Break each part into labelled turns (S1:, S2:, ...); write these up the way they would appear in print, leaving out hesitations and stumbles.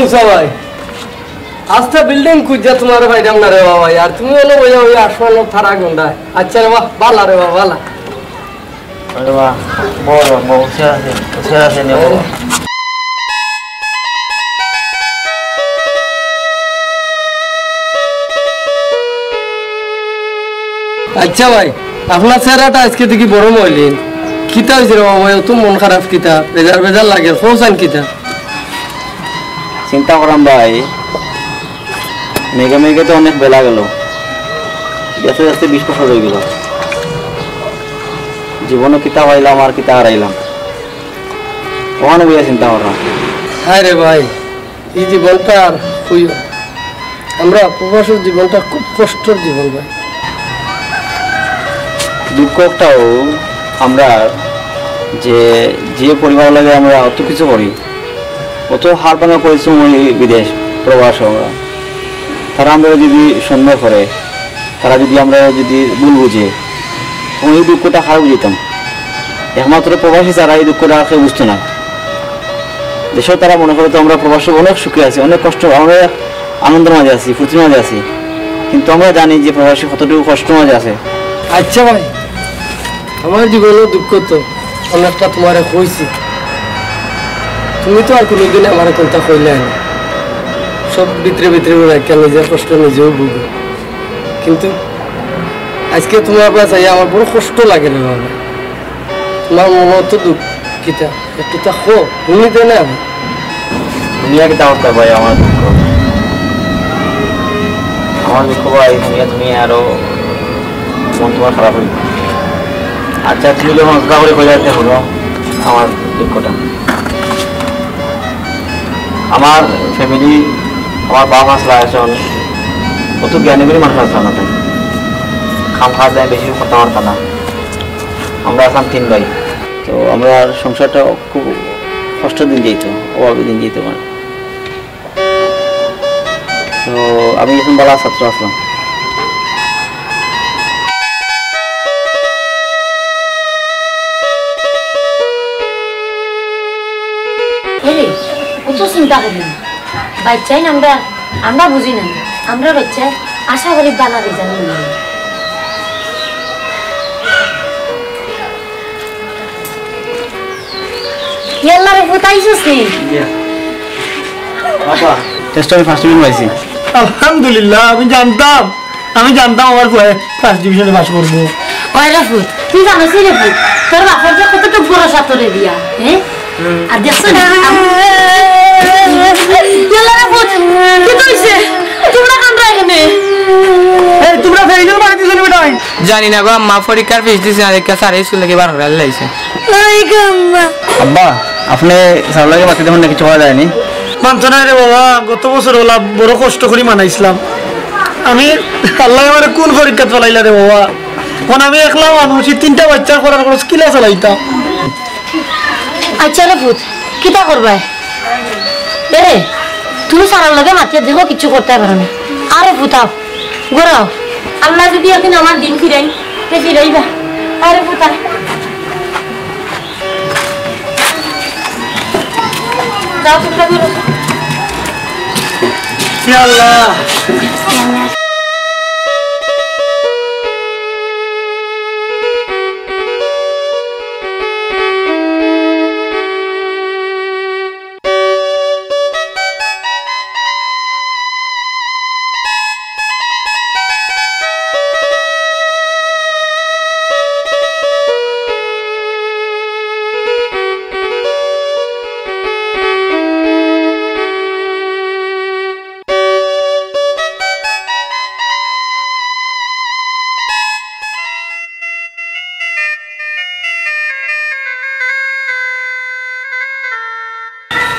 S1: মুসা ভাই আস্তে বিল্ডিং খুঁজা তোমার ভাইরাম না রে বাবা আর তুমি হলো ওই আসমান থারা গুন্ডা আচ্ছা রে বাবা বালা রে বাবা বালা
S2: আরে বাহ বড় বসে আছে নে বাবা
S1: আচ্ছা ভাই আপনার চেহারাটা আজকে দেখি বড় মইলেন কিতা হয়েছে রে বাবা তো মন খারাপ কিতা বেজার লাগে ফৌসান কিতা
S2: চিন্তা করাম ভাই মেঘে তো অনেক বেলা গেল আস্তে আস্তে 20 বছর হয়ে গেল জীবনে কিতা হইলাম আর কিতা হারাইলাম ওখানে বইয়া চিন্তা করলাম
S1: হ্যাঁ রে ভাই এই জীবনটা আর হইও আমরা প্রবাসের জীবনটা খুব কষ্টের জীবন ভাই
S2: দুঃখটাও আমরা যে পরিবার লাগে আমরা অত কিছু করি অত হার ভাঙা পরিশ্রম বিদেশ প্রবাস আমরা তারা আমরা যদি সন্দেহ করে তারা যদি আমরা যদি ভুল বুঝে তখন এই দুঃখটা খারাপ বুঝতাম একমাত্র প্রবাসী তারা এই দুঃখটা কেউ বুঝতো না দেশেও তারা মনে করে তো আমরা প্রবাসী অনেক সুখে আছি অনেক কষ্ট আমরা আনন্দের মাঝে আছি ফুর্তির মাঝে আছি কিন্তু আমরা জানি যে প্রবাসী কতটুকু কষ্ট মাঝে আছে
S1: আচ্ছা ভাই আমার জীবনে দুঃখ তো অনেকটা তোমার হয়েছে তুমি তো আর কোনোদিন আমার কোনটা কইলে না সব ভিতরে রাখা নিজের কষ্ট নিজেও বুঝো কিন্তু আজকে তোমার কাছে আমার বড় কষ্ট লাগে রে বাবা তোমার মনে তো দুঃখিতা একটু তা হো শুনিতে না
S2: দুনিয়া কিতা করতে ভাই আমার দুঃখ ভাই তুমি আরো মন তোমার খারাপ হইল আচ্ছা তুমি যখন অজগা করে কই যাইতে হলো আমার দুঃখটা আমার ফ্যামিলি আমার বাবা আসলে আসন কত জ্ঞানী করে মানুষ আসলাম না তাই খাম খাওয়া যায় বেশি কথা বার্তা না আমরা আসলাম 3 ভাই তো আমরা সংসারটা খুব কষ্ট দিন যেত অভাবে দিন যেত মানে তো আমি এখন বালা ছাত্র আসলাম
S3: চিন্তা করি না বাচ্চাই আমরা বুঝি না আমরা বাচ্চা আশা করি বালা রেজাল্ট নেই ইয়াল্লারে ফুটাইছস নি
S2: বাবা টেস্ট আমি ফার্স্ট ডিভিশন পাইছি
S1: আলহামদুলিল্লাহ আমি জানতাম আমার ফার্স্ট ডিভিশনে পাস করব
S3: ওই রাফুত তুই জানিস রে ফুট তোর বাপের যে কতটা বড় ছাত্রে দিয়া হ্যাঁ আর দেখছ না ইয়াল্লারে ফুট কি কইছে তোমরা কান্দরা এখানে
S1: এই তোমরা ফেইজল মারতে চলে বেটা
S4: জানি না গো আম্মা পরীক্ষার ফিস দিছে না দেখা সারে স্কুল থেকে বার হয়ে লাইছে
S3: ওই গাম্মা
S2: আব্বা আপনি সালাগে বাতি দেখুন না কিছু হওয়া যায়নি
S1: মানছ না রে বাবা গত বছর ওলা বড় কষ্ট করে মানাইছিলাম আমি আল্লাহ আমার কোন পরীক্ষা চালাইলা রে বাবা কোন আমি একলা মানুষ 3টা বাচ্চা করার কোনো স্কিল চালাইতাম
S3: আচ্ছা রে ফুট কিটা করবা এ তুমি সারার লগে মাটিয়া দেখো কিছু করতে পারো না আরে ফুটাও গোরাও আল্লাহ যদি এখন আমার দিন ফিরাই তে ফিরাইবা আরে ফুটা যাও তোমরা বেরো
S1: ইয়া আল্লাহ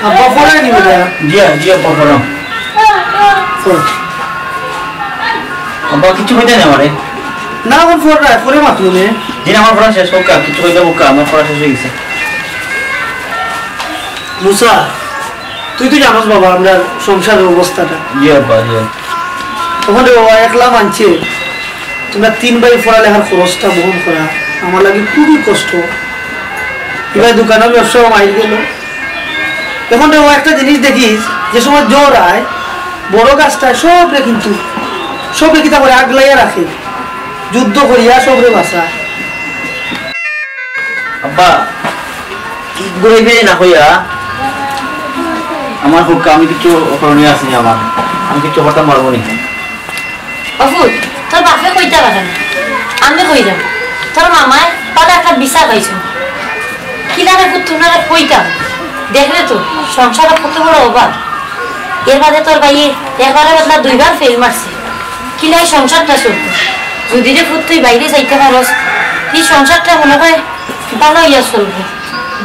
S1: আব্বা পড়াই নি বেটা
S2: জি আব্বা পড়াও আব্বা কিছু হইতে না আমারে
S1: না আমার পড়ে মাত্র নে
S2: দিন আমার পড়া শেষ হোক কিছু হইতে হোক আমার পড়া শেষ হয়ে গেছে
S1: মুসা তুই তো জানোস বাবা আমরা সংসারের অবস্থাটা
S2: জি আব্বা জি
S1: ওখানে বাবা একলা মানছে তোমরা 3 ভাই পড়ালেখার খরচটা বহন করা আমার লাগে খুবই কষ্ট এবার দোকানে ব্যবসা মাইল গেল এখন একটা জিনিস দেখিস
S5: যে সময় জ্বর আয় বড় গাছটায় সবরে কিন্তু সবরে কিতা করে আগলাইয়া রাখে, যুদ্ধ করিয়া সবরে বাঁচা।
S2: আব্বা কি ঘুরাইবে না হইয়া আমার হুক্কা আমি কিছু করণীয় আছে আমি কিছু হঠাৎ মারবো নি।
S3: অফুত তোর বাপে কইতে পারে না, আমি কই যাম। তোর মামায় পালে একটা বিচার পাইছো কিনারে পুতুনারে কইতাম দেখলে তো সংসারে কত বড় অভাব। এর বাদে তোর ভাইয়ে একবারে বদলা 2 বার ফেল মারছে, কিলাই সংসারটা চলতো। যদি রে পুত তুই বাইরে যাইতে পারস এই সংসারটা মনে হয় ভালো ইয়া চলবে।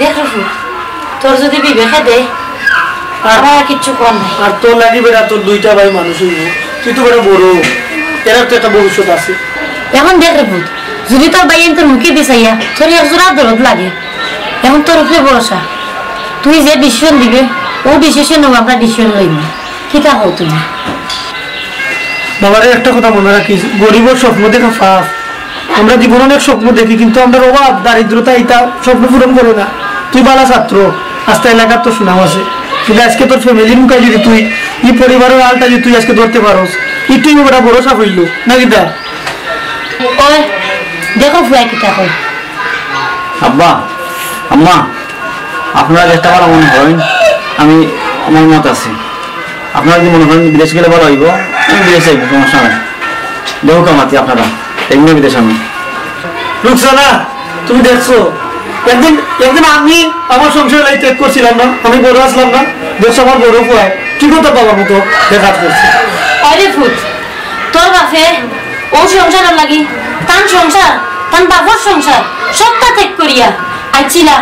S3: দেখ রে পুত তোর যদি বিবেকে দে আমার কিচ্ছু কর নাই।
S5: আর তোর লাগি বেড়া তোর 2টা ভাই মানুষ হইব, তুই তো বেড়া বড়, এর তো একটা ভবিষ্যৎ আছে।
S3: এখন দেখ রে পুত যদি তোর ভাইয়ের তোর মুখে দিছাইয়া তোর একজোড়া দরদ লাগে, এখন তোর উপরে ভরসা। তুই যে ডিসিশন দিবে ও ডিসিশন আমরা ডিসিশন লইব। কি তা হও তুমি
S5: বাবারে একটা কথা মনে রাখিস, গরিবের স্বপ্ন দেখা ফাঁস। আমরা জীবনে অনেক স্বপ্ন দেখি কিন্তু আমরা অভাব দারিদ্রতা এটা স্বপ্ন পূরণ করে না। তুই বালা ছাত্র, আস্তে এলাকার তো সুনাম আছে, কিন্তু আজকে তোর ফ্যামিলির মুখে যদি তুই এই পরিবারের আলটা যদি তুই আজকে ধরতে পারস একটু ওটা ভরসা হইল নাকি দা।
S3: ওই দেখো ফুয়া কিতা কই।
S2: আব্বা আম্মা আপনারা চেষ্টা করা মনে হয় আমি আমার মত আছে। আপনারা যদি মনে করেন বিদেশ গেলে ভালো হইব আমি বিদেশ যাইব, সমস্যা নাই। দেহ কামাতি আপনারা এগুলো বিদেশ আমি।
S5: রুকসানা তুমি দেখছো একদিন একদিন আমি আমার সংসার লাই ত্যাগ করছিলাম না, আমি বড় আসলাম না, দেখছো আমার বড় ফুয়ায় কি করতে বাবার মতো দেখা করছে।
S3: আরে ফুট তোর বাপে ও সংসারের লাগি তান সংসার তান বাবার সংসার সবটা ত্যাগ করিয়া আইছিলা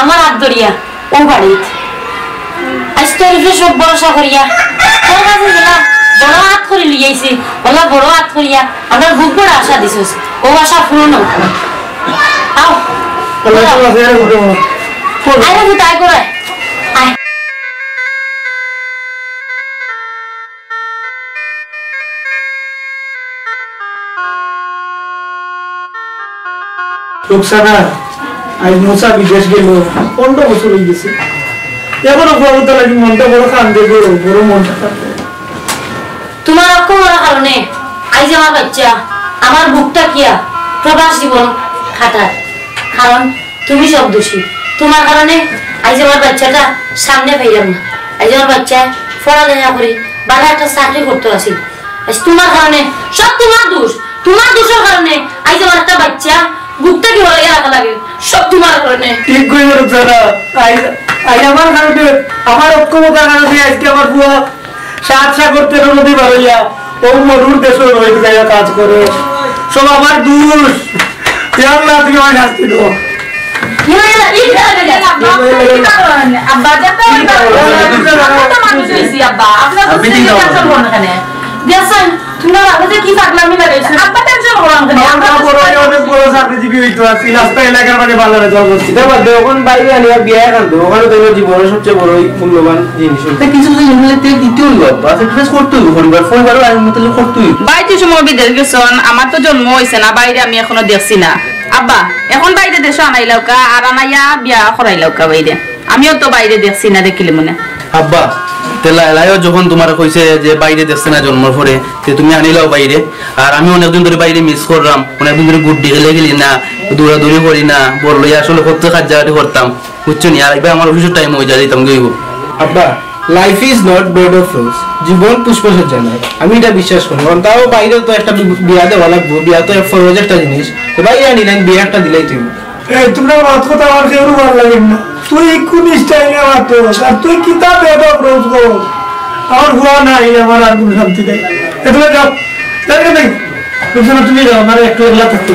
S3: আমার হাত ধরিয়া ও বাড়িত। আজ তোর সব ভরসা করিয়া তোর কাছে গেলাম, বড় হাত করে লিয়াইছি, বলা বড় হাত করিয়া আমার বুক বড় আশা দিছিস, ও আশা পূরণ হোক। আও আরে ফুট আয় করে আয়।
S5: রুকসানা আজ মুসা বিদেশ গেল 15 বছর হয়ে গেছে, এখনো বড়টা লাগি মনটা বড় কান্দে গো, বড় মনটা কান্দে।
S3: তোমার অক্ষমতার কারণে আজ আমার বাচ্চা আমার বুকটা কিয়া প্রবাস জীবন খাটার, কারণ তুমি সব দোষী। তোমার কারণে আজ আমার বাচ্চাটা সামনে পাইলাম না, আজ আমার বাচ্চা পড়ালেখা করি ভালো একটা চাকরি করতে আসি। আজ তোমার কারণে সব তোমার দোষ, তোমার দোষের কারণে আজ আমার একটা বাচ্চা বুকটা কি বলে রাখা লাগে, সব তোমার কারণে।
S5: ঠিক কই রুকসানা, আজ আমার কারণে আমার অক্ষমতার কারণে আজকে আমার বুয়া 7 সাগর 13 নদী বাড়িয়া ও মরুর দেশে রয়ে গিয়ে কাজ করে, সব আমার দোষ। আল্লাহ তুমি আমার শাস্তি দাও।
S1: জীবনের সবচেয়ে বড় মূল্যবান জিনিস কিছু করতে পরিবার পরিবার করতে
S6: বাইরে সময় বিদেশ গেছন, আমার তো জন্ম হয়েছে না, বাইরে আমি এখনো দেখছি না। আব্বা এখন বাইরে দেশে আনাইলাউকা আর আনাইয়া বিয়া করাইলাউকা বাইরে, আমিও তো বাইরে দেখছি না, দেখিলে মনে।
S7: আব্বা তেলাইও যখন তোমার কইছে যে বাইরে দেখছে না জন্মর পরে তুমি আনিলাও বাইরে, আর আমি অনেকদিন ধরে বাইরে মিস করলাম, অনেকদিন ধরে গুড গেলে গেলি না, দৌড়াদৌড়ি করি না, বললো আসলে কত কাজ করতাম বুঝছো নি, আর একবার আমার অফিসের টাইম হয়ে যায় দিতাম গইব।
S1: আব্বা life is not bed of rose, জীবন পুষ্পসজ্জা নয়, আমি এটা বিশ্বাস করি। কারণ তাও বাইরে তো একটা বিয়া দেওয়া লাগবো, বিয়া তো ফরজ একটা জিনিস, তো বাইরে আনিলেন বিয়ে একটা দিলেই তুমি।
S5: তোমরা মাত কথা আমার কেউ ভালো লাগে না, তুই কোন স্টাইলে মাত আর তুই কিতাব বেড অফ রোজ কর, আমার হুয়া নাই, আমার আর কোন শান্তি নেই। তুমি যাও দেখে নেই রুকসানা, তুমি যাও, আমার একটু এগুলা থাকতে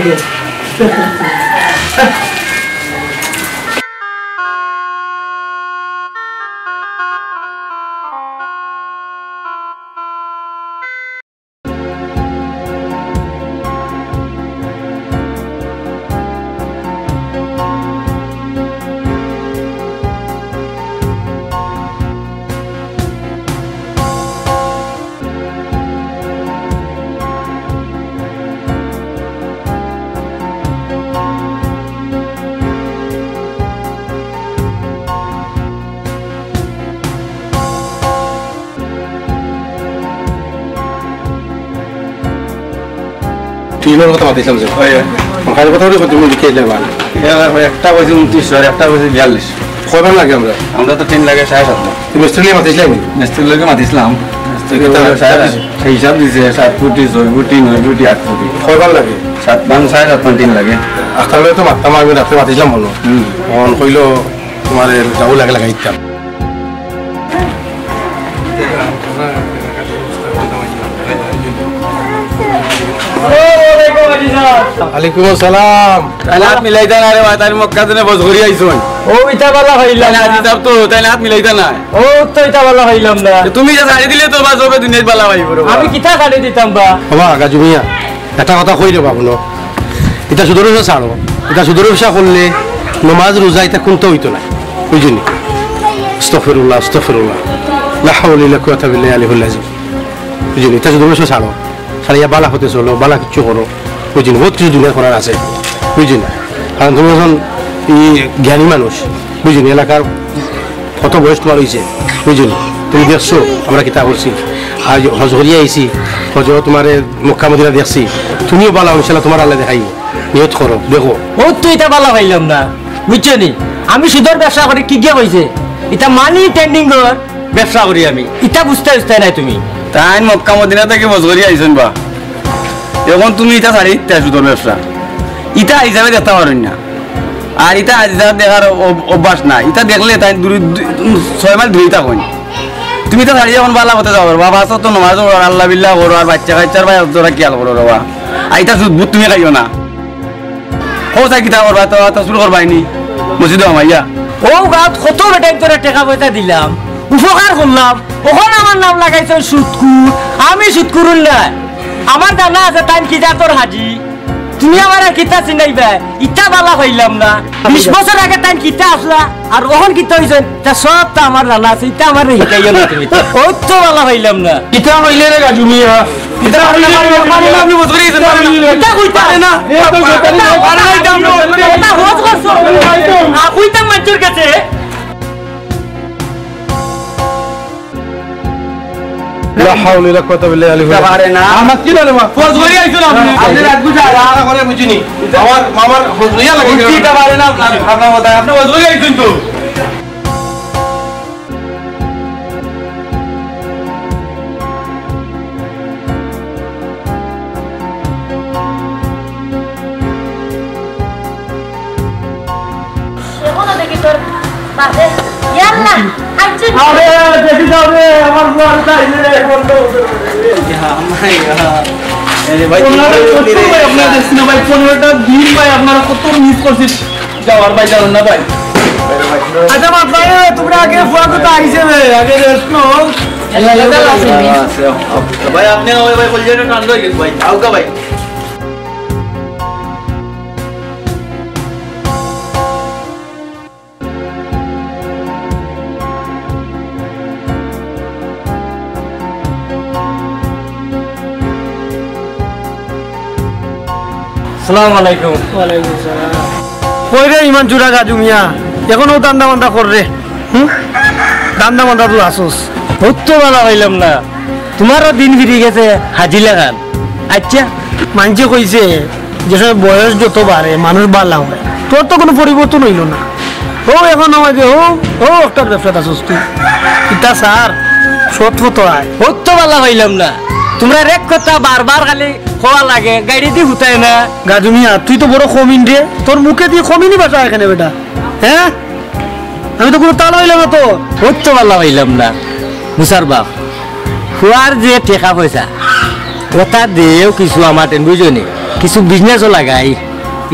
S8: তিনের কথা মাতিছিলাম যে কাজের কথা বলে তুমি লিখে দিলে ভালো
S2: একটা বলছি 29 আর একটা বলছি 42
S8: কয়বার লাগে
S2: আমরা তো 3 লাগে 7.5
S8: তুমি মিস্ত্রি মাতিছিলাম
S2: মিস্ত্রির লোকে মাতিছিলাম সেই হিসাব দিছে 7 ফুটি 6 ফুটি 9 ফুটি 8 ফুটি
S8: কয়বার লাগে
S2: 7 মান 7.5 3 লাগে
S8: আজকালে তো মারতাম আমি রাত্রে মাতিছিলাম বলো তখন কইলো তোমার যাবো লাগে লাগাইতাম আলাইকুম আসসালাম
S2: হাত মিলাইতা না রে ভাই তাই মক্কা দিনে বস ঘুরি আইছন
S1: ও ইটা বালা হইলাম
S2: না আজি তো তাই হাত মিলাইতা না
S1: ও তো ইটা বালা হইলাম না
S2: তুমি যে ছাড়ি দিলে তো বাস হবে দুনিয়ার বালা ভাই বড়
S1: আমি কিতা কাটে দিতাম বা
S8: বাবা গাজু মিয়া একটা কথা কই রে বাবুনো এটা সুদর ব্যবসা ছাড়ো এটা সুদর ব্যবসা করলে নমাজ রোজা এটা কোনটা হইতো না বুঝিনি আস্তাগফিরুল্লাহ আস্তাগফিরুল্লাহ লা হাওলা ইল্লা কুওয়াতা বিল্লাহি আলিহুল আযীম বুঝিনি এটা সুদর ব্যবসা ছাড়ো সারিয়া বালা হতে চলো বালা কিছু করো বুঝিনি বহুত কিছু দুনিয়া করার আছে বুঝিনি কারণ তুমি এখন জ্ঞানী মানুষ বুঝিনি এলাকার কত বয়স তোমার হয়েছে বুঝিনি তুমি দেখছো আমরা কিতা করছি আর হজ করিয়া আইছি হজ তোমার মক্কা মদিনা দেখছি তুমিও বালা ইনশাআল্লাহ তোমার আল্লাহ দেখাইব নিয়ত করো দেখো
S1: ও তো এটা বালা হইলাম না বুঝছো নি আমি সুদর ব্যবসা করি কি গিয়ে হয়েছে এটা মানি টেন্ডিং এর ব্যবসা করি আমি এটা বুঝতে নাই তুমি
S2: তাই মক্কা মদিনা থেকে বস ঘুরি আইছন বা এখন তুমি এটা ছাড়ি দিতে সুদর ব্যবসা ইটা হিসাবে দেখতে পারেন না আর ইটা দেখার অভ্যাস না ইটা দেখলে তাই 6 মাইল দূরে থাকুন তুমি তো ছাড়ি যখন বালা হতে যাও বাবা তো নমাজ আল্লাহ বিল্লাহ করো আর বাচ্চা কাচ্চার ভাই তোরা খেয়াল করো বাবা আর ইটা বুট তুমি খাইও না কোথায় কিতা করবা তো শুরু করবাইনি মসজিদ আমাইয়া
S1: ও গাত কত বেটাই তোরা টাকা পয়সা দিলাম উপকার করলাম ওখানে আমার নাম লাগাইছ সুদকুর আমি সুদকুরুন না আমার জানা আছে টাইম কিতা তোর হাজি তুমি আমার কিতা চিনাইবা ইটা বালা হইলাম না 20 বছর আগে টাইম কিতা আসলা আর ওখান কিতা হইছে তা সব তা আমার জানা আছে ইটা আমার শিখাইও না তুমি ও তো বালা হইলাম না
S8: কিতা হইলে রে গাজু মিয়া
S2: ইটা আপনি বসরে ইছেন
S1: ইটা কইতা না এটা হজ করছো কইতা মাঞ্চুর কাছে
S8: লা হাওলা ইল্লা কুওয়াতা বিল্লাহি আলিহুল আযীম
S2: পারে না
S8: আমার কি বলে মা
S2: বস ঘুরি আইছন আপনি রাত গুজা
S8: আরা করে বুঝিনি আমার মামার হজরিয়া লাগে
S2: কিটা পারে না আপনার কথা আপনি বস ঘুরি আইছন তো
S3: এখনো দেখি তোর বাসে ইয়াল্লা আইছে
S5: আরে দেখি যাও রে আমার ঘর তাইলে বন্ধ ভাই 15টা দিন ভাই আপনারা কত মিস করছিস যাওয়ার ভাই জানেন না ভাই আচ্ছা বাপ ভাই তোমরা আগে ফোন করতে আইছে আগে রেস্ট নো
S7: ভাই আপনি ওই ভাই কলজেটা কান্দ হয়ে গেছে ভাই আউকা ভাই
S1: আসসালামু আলাইকুম
S5: ওয়ালাইকুম আসসালাম কই রে ইমান জুরা গাজু মিয়া এখনো দান্দা মান্দা কর রে দান্দা মান্দা তুই আসোস
S1: তো বালা হইলাম না তোমারও দিন ফিরে গেছে হাজি লাগান আচ্ছা
S5: মানছে কইছে যে সময় বয়স যত বাড়ে মানুষ বালা হয় তোর তো কোনো পরিবর্তন হইল না ও এখন আমাকে ও একটা ব্যবসা আসোস তুই ইটা স্যার সত ফতো আয়
S1: তো বালা হইলাম না তোমরা রেক কথা বারবার খালি খোয়া লাগে গাড়ি দিয়ে হুতায় না
S5: গাজু মিয়া তুই তো বড় কমিন রে তোর মুখে দিয়ে কমিনি বাসা এখানে বেটা হ্যাঁ আমি তো কোনো তাল হইলাম না তো
S1: তো বালা হইলাম না মুসার বাপ খুয়ার যে টেকা পয়সা ওটা দিয়েও কিছু আমার টেন বুঝছো নি কিছু বিজনেসও লাগাই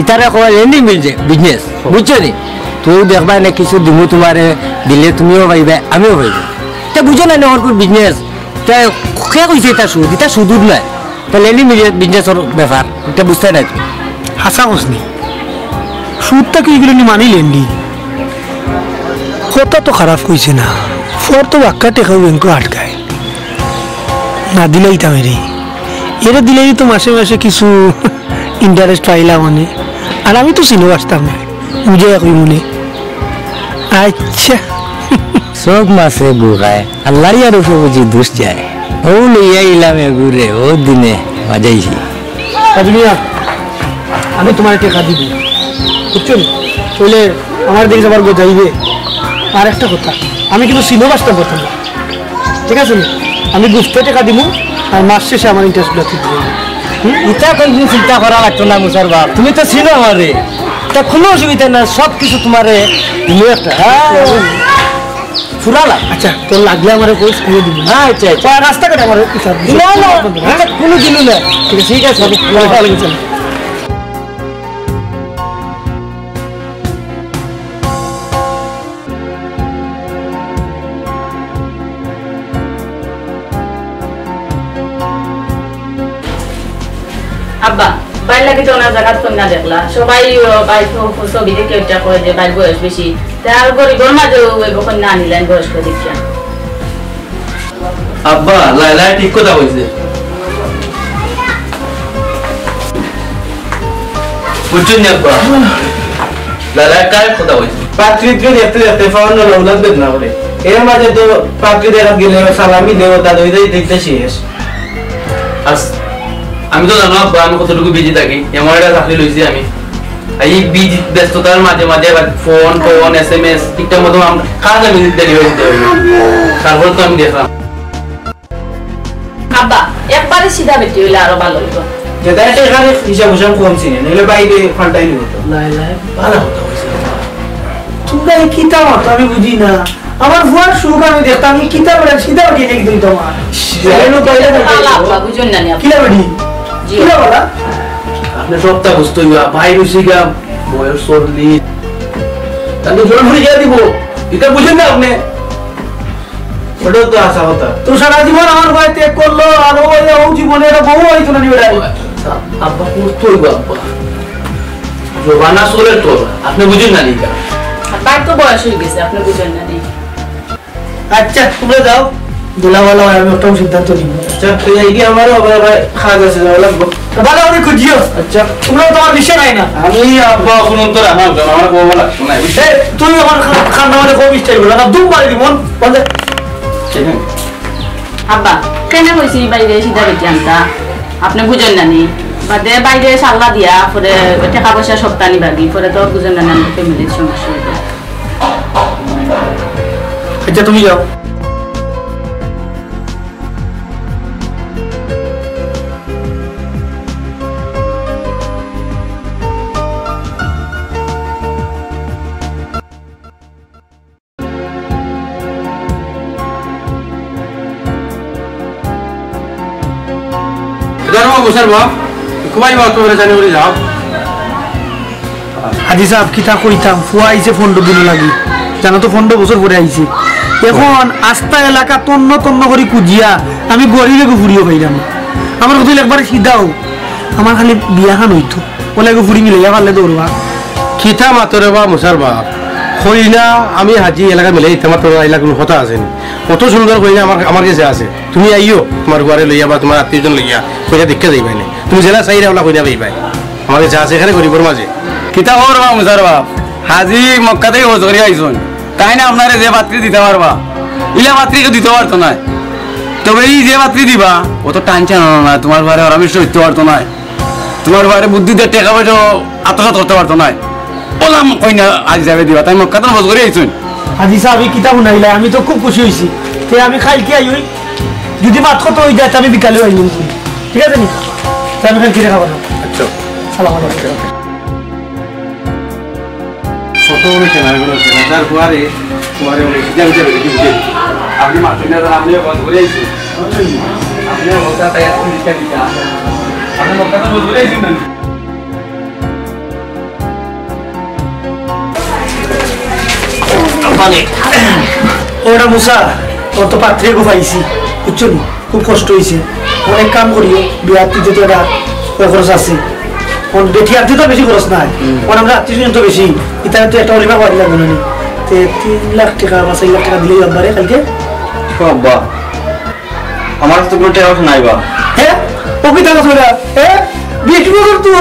S1: ইতারে খোয়া এমনি মিলছে বিজনেস বুঝছো নি তুই দেখবা না কিছু দিমু তোমারে দিলে তুমিও পাইবে আমিও পাইবে তা বুঝো না ওর বিজনেস তা কে কইছে এটা সুদ এটা সুদুর নাই তাহলে এমনি মিলে বিজনেসের ব্যাপার এটা বুঝতে নাই তুমি
S5: হাসা হোসনি সুদটা কি এগুলো মানি লেনলি কথা তো খারাপ কইছে না ফর তো বাক্কা টেকাও ব্যাংক আটকায় না দিলেই তা মেরি এরা দিলেই তো মাসে মাসে কিছু ইন্টারেস্ট পাইলাম মানে আর আমি তো চিনে আসতাম না বুঝে কই মনে আচ্ছা
S1: সব মাসে বুগায় আল্লাহর ইয়ার উপরে বুঝি দুষ যায় ও লইয়া ইলাম এগুরে ও দিনে বাজাইছি
S5: রাজমিয়া আমি তোমার টাকা দিব বুঝছো বলে আমার দিকে যাবার যাইবে। আর একটা কথা আমি কিন্তু সিনেমা বাসটা করতাম না, ঠিক আছে? আমি গুফতে টাকা দিব আর মাস শেষে আমার ইন্টারেস্টগুলো ঠিক দেবো।
S1: এটা কোনো চিন্তা করা লাগতো না মুসার বাপ, তুমি তো ছিল আমারে, তা কোনো অসুবিধা না, সব কিছু তোমারে দিলো একটা ফুরালা।
S5: আচ্ছা তোর লাগলে আমার কই দিয়ে দিব।
S1: হ্যাঁ আচ্ছা আচ্ছা,
S5: রাস্তাঘাটে আমার
S1: না না আচ্ছা কোনো দিল না, ঠিক আছে ভালো গেছে।
S6: আব্বা বাইর লাগে তো না জায়গা তো না দেখলা সবাই বাইর ছবি দেখে এটা কয় যে বাইর বয়স বেশি, তার গরিবর মাঝে ওই বখন না নিলেন বয়স করে দেখিয়া।
S7: আব্বা লাইলা ঠিক কথা কইছে, বুঝছেন না আব্বা? লাইলা কার কথা কইছে?
S5: পাত্রীকে দেখতে দেখতে ফাউন্ড লৌলাদ বেদনা করে এর মাঝে তো পাত্রী দেখা গেলে সালামি দেবতা দইদাই দেখতে শেষ।
S7: আমি তো জানো আব্বা আমি কতটুকু বিজি থাকি, এমন একটা চাকরি লইছি আমি। এই বিজি ব্যস্ততার মাঝে মাঝে ফোন ফোন SMS ঠিকঠাক মতো কাজ আমি ডেলিভারি দিতে হবে, তারপর তো আমি দেখলাম।
S6: আব্বা একবারে সিধা বেটি হইলে আরো ভালো হইতো।
S5: যেটা এখানে হিসাব হিসাব কম ছিনে নইলে বাইরে ফাল্টাই নিত। লাই লাই ভালো কথা কইছে। তোমরা কি তাও আমি বুঝি না, আমার ভুয়ার সুখ আমি দেখতাম, আমি কিতাব পড়ে সিধা উঠে নেই দিই তোমার জানো বাইরে
S6: আব্বা বুঝুন না
S5: কি লাগি
S6: জি
S5: কি বলা
S7: আপনি সবটা বুঝতে হইবা, ভাই রুসি গা বয়স 40 তাহলে জোর ভরে গিয়ে দিব, এটা বুঝেন না আপনি?
S5: ওটাও তো আশা হতা তো সারা জীবন আমার ভাই ত্যাগ করলো আর ও জীবনে এটা বহু হইতো না নিবে
S7: আব্বা করতে হইবা আব্বা, জবানা চলে তোর, আপনি বুঝেন না নিকা?
S6: বাইর তো বয়স হয়ে গেছে, আপনি বুঝেন না নি।
S5: আচ্ছা তোমরা যাও দোলাওয়ালা আমি একটা সিদ্ধান্ত নিব। আচ্ছা তুই এই আমারও আবার ভাই খাওয়া গেছে যাওয়া লাগবে, ভালো করে খুঁজিও। আচ্ছা তোমরা তো আমার বিষয় নাই না,
S7: আমি আব্বা কোন তো আমার আমার বউ লাগতো না,
S5: তুই আমার খান্না মানে খুব ইচ্ছা করলো না দুম মারি দিব বলে
S6: আব্বা কেন হয়েছি বাইরে সিধা বেটি আনতা, আপনি বুঝেন না নি? বাদে বাইরে সাল্লা দিয়া পরে টাকা পয়সা সপ্তাহ নিবাগি পরে তো বুঝেন না না ফ্যামিলির সমস্যা হইবে।
S5: আচ্ছা তুমি যাও। হাজি সাহেব কিতা কইতাম ফুয়া আইছে ফন্ড দিল লাগি জানো তো, 15 বছর পরে আইছে। এখন আস্তা এলাকা তন্ন তন্ন করে কুজিয়া আমি গরিবে ঘুরিও পাইলাম। আমার কথা একবারে সিধাও আমার খালি বিয়াখান হইতো বলে ঘুরি মিলে পারলে দৌড়বা
S8: খিতা মাতরে বা মুসার বাপ হই না। আমি হাজি এলাকা মিলে তোমার তোর এলাকা কোনো কথা আছে নি? কত সুন্দর হই না আমার কাছে আছে। তুমি আইও তোমার ঘরে লইয়া বা তোমার আত্মীয়জন লইয়া কইরা দেখতে যাইবাই না, তুমি জেলা চাইরা ওলা কইরা পাইবাই। আমার কাছে আছে এখানে গরিবর মাঝে
S2: কিতা খবর বা মুসার বাপ? হাজি মক্কা থেকে হজ করে আইসুন, তাই না আপনারে যে পাত্রী দিতে পারবা ইলা পাত্রীকে দিতে পারতো না, তবে এই যে পাত্রী দিবা ও তো টানছে না, তোমার ঘরে অরামিষ্ট হইতে পারতো না, তোমার ঘরে বুদ্ধিতে টাকা পয়সা আত্মসাৎ করতে পারতো না। বললাম কই না আজ যাবে দিবা, তাই মক্কা তো হজ করে আইসুন।
S5: হাজি সাহেব কিতা শুনাইলা, আমি তো খুব খুশি হয়েছি। তে আমি খাইকে আই যদি মাত কত হয়ে যায় আমি বিকালে আই, ঠিক আছে নি? আমি খাইকে খাবো না।
S8: আচ্ছা
S5: সালাম আলাইকুম।
S8: কত বড় চ্যানেলগুলো যার ঘরে তোমার আপনি মাসিনা আপনি বন্ধ করে আইসুন, আপনি মক্কা তাই আপনি দিতে দিতে আপনি মক্কা তো বন্ধ করে আইসুন না।
S5: ওটা মুসা ওর তো পাত্রে গো পাইছি বুঝছো নি, খুব কষ্ট হয়েছে। অনেক কাম করিও বিয়ার দিতে তো এটা খরচ আছে, বেটি আনতে তো বেশি খরচ নাই, আমরা আত্মীয় তো বেশি এটা তো একটা অলিমা বাড়ি লাগবে না। 3 লাখ টাকা বা 4 লাখ টাকা দিলেই একবারে কালকে।
S2: বাবা আমার তো কোনো টাকা নাই বা।
S5: হ্যাঁ ও কি টাকা ছোড়া হ্যাঁ বিশ বছর তুই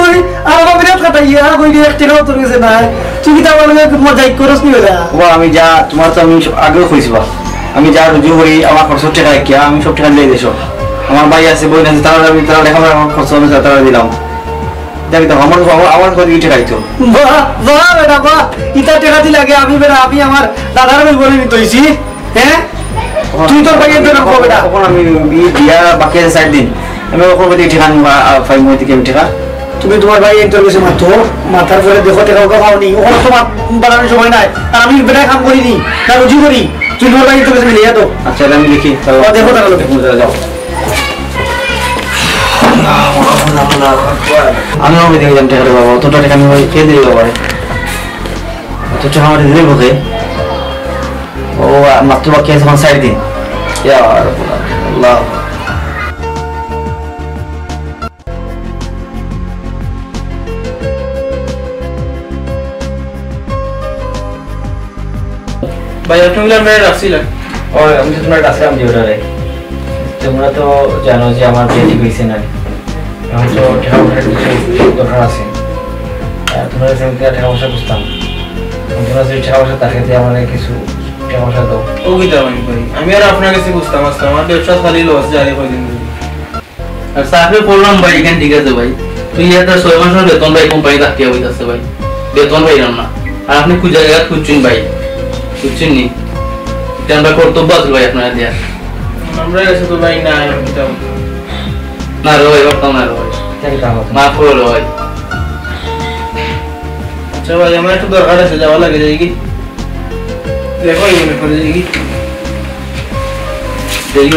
S5: আর আমার বিরাট কাটাইয়া আর কই এক টাকাও তোর কাছে নাই, তুই কি তা বলবে মজাই করস নি ওরা?
S2: বাবা আমি যা তোমার তো আমি আগেও কইছি বা, আমি যা রুজু করি আমার খরচ টাকা কি আমি সব টাকা দিয়ে দেছো। আমার ভাই আছে বোন আছে তারা আমি তারা লেখাপড়া আমার খরচ আমি তারা দিলাম, দেখ দাও আমার আমার কত কিছু খাইতো
S5: বাহ বাহ বেটা বাহ ইটা টেকা দি লাগে আমি বেটা আমি আমার দাদার বই বলে নিতে হইছি হ্যাঁ তুই তোর ভাই এর রাখো বেটা
S2: তখন আমি বিয়া বাকি আছে 4 দিন আমি ওখান থেকে ঠিকান ফাইভ মই থেকে ঠিকা
S5: তুমি তোমার ভাই এর কাছে মাতো মাথার পরে দেখো টেকা খাওনি ওখানে তোমার বাড়ানোর সময় নাই আর আমি বেটা কাম করিনি না রুজি করি তুই তোমার ভাই এর কাছে মিলিয়ে দাও
S2: আচ্ছা আমি দেখি
S5: দেখো তাহলে
S2: দেখো যাও আমি আমি দেখে যাম টাকা বাবা অতটা টাকা আমি খেয়ে দিই বাবা অত টাকা আমার দিলে বকে ও মাত্র বাকি আছে 4 দিন ইয়া আল্লাহ
S7: ভাই তুমি মেরে রাখছিলেন
S2: ও আমি তো তোমার কাছে আমি ওটারে তোমরা তো জানো যে আমার বিয়ে ঠিক হয়েছে না এখন তো টাকা পয়সার কিছু দরকার আছে তোমরা সেমনি টাকা পয়সা বুঝতাম তোমরা যে টাকা পয়সা তার কাছে আমার কিছু টাকা পয়সা দাও
S7: ও গীতা ভাই আমি আর আপনার কাছে বুঝতাম আসতাম আমার ব্যবসা খালি লস যায় কয়দিন আর সাফে বললাম ভাই এখানে ঠিক আছে ভাই তুই এটা 6 মাসের বেতন ভাই কোম্পানি রাখতে হইতাছে ভাই বেতন ভাই না আর আপনি কোন জায়গা খুঁজছেন ভাই বুঝছেন নি এটা আমরা কর্তব্য আছে ভাই আপনারা দিয়া আমরা কাছে তো ভাই না না রোয় করতাম না রোয় মাফ করে রোয় আচ্ছা ভাই আমার একটু দরকার আছে যাওয়া লাগে যাই কি দেখো এই মনে করে যাই কি দেখি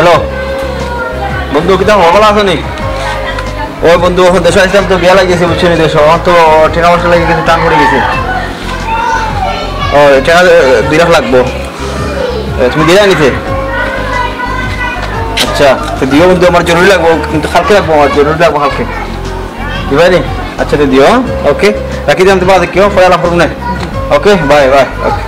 S2: হ্যালো বন্ধু কিতা ভালো আছে নি ওই বন্ধু এখন দেশে আসলাম তো বিয়া লাগিয়েছে বুঝছেন দেশ আমার তো টাকা পয়সা লাগিয়ে গেছে টান পড়ে গেছে ও টাকা 2 লাখ লাগবো তুমি দিয়ে নিতে আচ্ছা তো দিও বন্ধু আমার জরুরি লাগবো কিন্তু কালকে লাগবো আমার জরুরি লাগবো কালকে দিবাই নি আচ্ছা তো দিও ওকে রাখি দিলাম তোমার কেউ পরে লাভ করবো না ওকে বাই বাই ওকে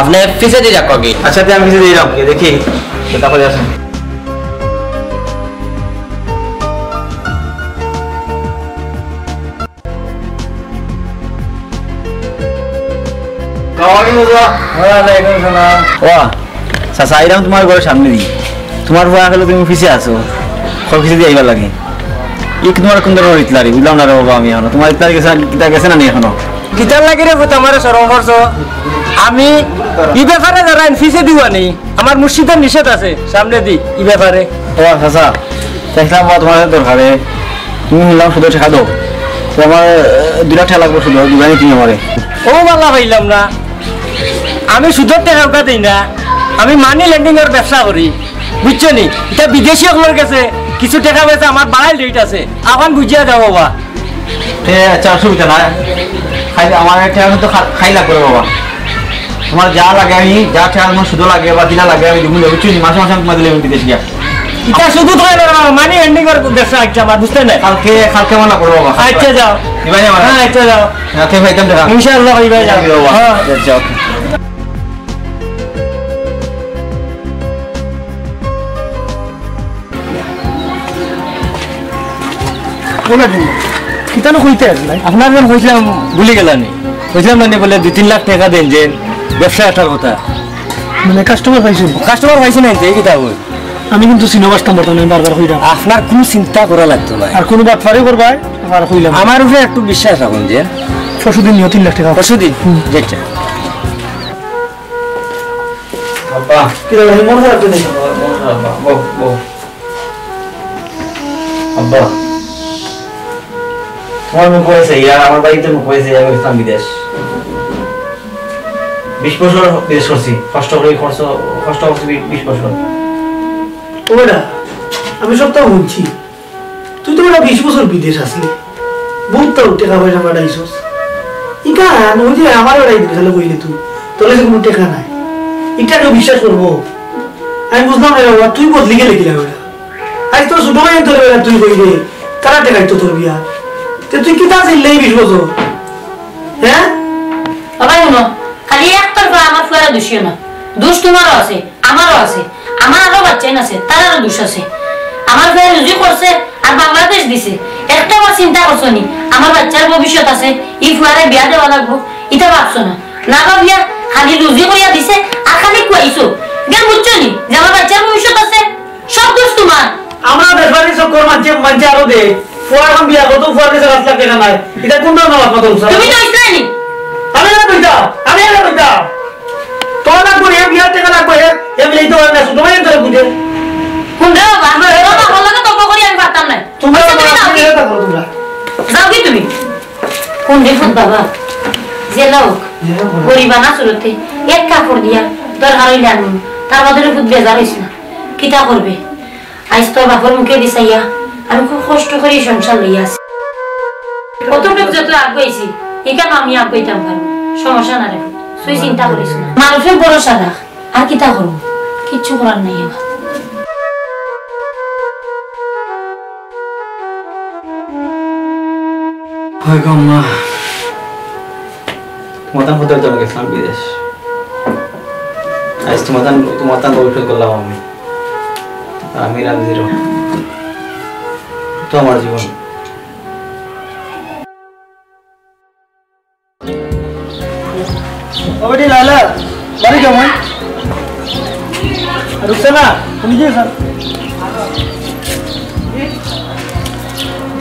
S1: আপনি ফিসে দিয়ে যাক কি
S2: আচ্ছা আমি কিছু দিয়ে যাবো দেখি তারপরে আসেন চাচা আইরাম তোমার ঘরের সামনে দিই তোমার ভয় গেলে তুমি অফিসে আসো অফিসে দিয়ে আইবার লাগে ই তোমার কোন ধরনের ইতলারি বুঝলাম না রে বাবা আমি এখনো তোমার ইতলারি গেছে না নি এখনো
S1: গিটার লাগি রে পুত আমার সরম করছো আমি ই ব্যাপারে যারা ফিসে দিবা নেই আমার মুর্শিদের নিষেধ আছে সামনে দি ই ব্যাপারে
S2: ও চাচা দেখলাম বা তোমার দরকারে তুমি নিলাম শুধু টাকা দাও তো আমার 2 লাখ টাকা লাগবে শুধু দুবাই কিনে মারে
S1: ও বালা পাইলাম না আমি সুদের টাকা দিই না আমি মানি লেন্ডিং এর ব্যবসা করি বুঝছো নি এটা বিদেশি সকলের কাছে কিছু টাকা পয়সা আমার বাড়াই রেট আছে এখন বুঝিয়া দাও বাবা
S2: আচ্ছা অসুবিধা না খাই আমার টাকা কিন্তু খাই লাগবে বাবা তোমার যা লাগে আমি যা টাকা আমার শুধু লাগে বা কিনা লাগে আমি দিব বুঝছো নি মাসে মাসে আমি তোমার দিলে আমি বিদেশ গিয়া
S1: এটা শুধু তো মানি লেন্ডিং এর ব্যবসা আছে আমার বুঝতে না
S2: কালকে মানা করবো বাবা
S1: আচ্ছা যাও হ্যাঁ আচ্ছা যাও
S2: ওকে ভাই কেমন টাকা
S1: ইনশাআল্লাহ ভাই যাও হ্যাঁ
S2: আচ্ছা ওকে
S5: বলে দিন কিতানো কইতে আসলে
S1: আপনার নাম কইছিলাম ভুলে গেলানি কইছিলাম না বলে 2-3 লাখ টাকা দেন যে ব্যবসা একটা কথা
S5: মানে কাস্টমার পাইছো
S1: কাস্টমার পাইছি না এই কিতাব
S5: আমি কিন্তু সিনো কাস্টমার তো নাই বারবার কইরা
S1: আপনার কোনো চিন্তা করা লাগতো না
S5: আর কোনো বাটফারি করবা আর কইলাম
S1: আমার উপরে একটু বিশ্বাস রাখুন যে
S5: পরশুদিন নিও 3 লাখ টাকা
S1: পরশুদিন যেটা
S2: বাবা
S5: কি রে মন খারাপ তো নেই
S2: আব্বা তোমার মুখ হয়েছে ইয়ার আমার বাড়িতে মুখ হয়েছে আমি ইসলাম বিদেশ 20 বছর বিদেশ করছি কষ্ট করে কষ্ট করছি 20 বছর
S5: ওটা আমি সব তো বলছি তুই তো ওটা 20 বছর বিদেশ আসলি বহুত টাকা পয়সা পাঠাইছস ইকা ওই যে আমার ওটাই দিলে কইলে তুই তোর কাছে কোনো টাকা নাই এটা কেউ বিশ্বাস করবো আমি বুঝলাম না বাবা তুই বদলি গেলে কিনা ওটা আজ তোর ছোট ভাই তোর তুই কইলে তারা দেখাইতো তোর বিয়া তুই কি তা চাইলে 20 বছর হ্যাঁ
S3: বাবা শুনো খালি একতরফা আমার ফুয়ারা দোষিও না দোষ তোমারও আছে আমারও আছে আমার আরো বাচ্চাই আছে তারও দোষ আছে আমার ফুয়া রুজি করছে আর বাংলাদেশ দিছে একটা আমার চিন্তা করছো নি আমার বাচ্চার ভবিষ্যৎ আছে ই ফুয়ারে বিয়া দেওয়া লাগবো এটা ভাবছো না না ভাবিয়া খালি রুজি করিয়া দিছে আর খালি কুয়াইছো জ্ঞান বুঝছো নি যে আমার বাচ্চার ভবিষ্যৎ আছে সব দোষ তোমার
S5: আমরা বেশবারি চক্কর মানছে আরো দে ফুয়ার এখন বিয়া কত ফুয়ার কাছে 5 লাখ টাকা নাই এটা কোন ধরনের লাভ করছ
S3: তুমি তো ইসলামী
S5: আমি না কইতা তোর না করে বিয়া টাকা লাগবে এমনি তো না তোমার এত বুঝে
S3: কোন রে বাবা বাবা বললা তো করি আমি পারতাম না
S5: তোমরা
S3: যাও কি তুমি কোন দেখুন বাবা যে লোক গরিবা না চলতে এক কাপড় দিয়া দরকার হইলে আনবো তার মধ্যে খুব বেজার হইস না কিতা করবে আজ তো বাপর মুখে দিছাইয়া আমি খুব কষ্ট করে সংসার লইয়া আছি কতটুক যত আগাইছি এখানে আমি আগাইতাম পারবো সমস্যা না রে তুই চিন্তা করিস না মানুষের ভরসা রাখ আর কিতা করবো কিচ্ছু করার নাই এবার
S2: তোমার হতে জন্য গেছিলাম বিদেশ আজ তোমার ভবিষ্যৎ করলাম আমি রামজির তো আমার জীবন
S5: ওটি লালা বাড়ি কেমন রুকসানা তুমি কি স্যার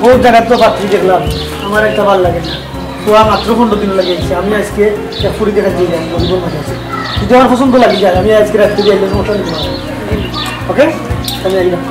S5: বহুত জায়গায় তো পাত্রী দেখলাম আমার একটা ভালো লাগে না তোয়া মাত্র 15 দিন লাগিয়েছে আমি আজকে ফুরি দেখা দিয়ে যাই গরিবের মাঝে আছে যদি আমার পছন্দ লাগে যায় আমি আজকে রাত্রে দিয়ে এলে সমস্যা নেই ওকে আমি আইলাম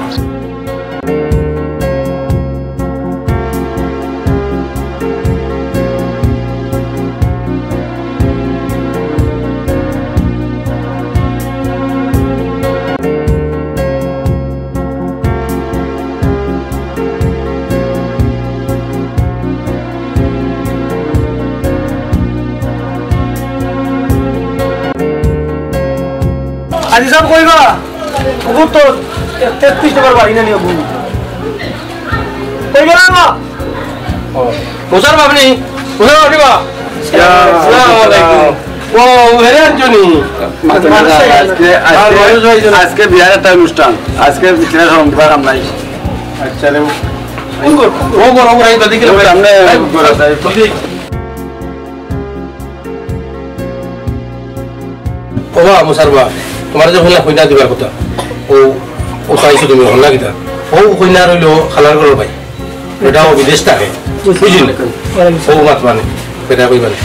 S5: আজি সব কইবা বহুত তো 33 টাকার বাড়ি না নিও বুন কই গেলাম
S8: মুসার বাবনি মুসার বাবনিবা আসসালামু আলাইকুম ও হেরে আনজনি
S2: আজকে বিহারের একটা অনুষ্ঠান আজকে বিহারের সংবাদ আমরা
S8: আচ্ছা রে ও বড় বড় এই দিকে সামনে ওবা মুসারবা তোমার যে কইনা দিবার কথা ও ও চাইছো তুমি হল না কিতা ও কইনা রইল খালার ঘর ভাই এটাও বিদেশ থাকে বুঝলি ও মাত মানে এটা কইবানে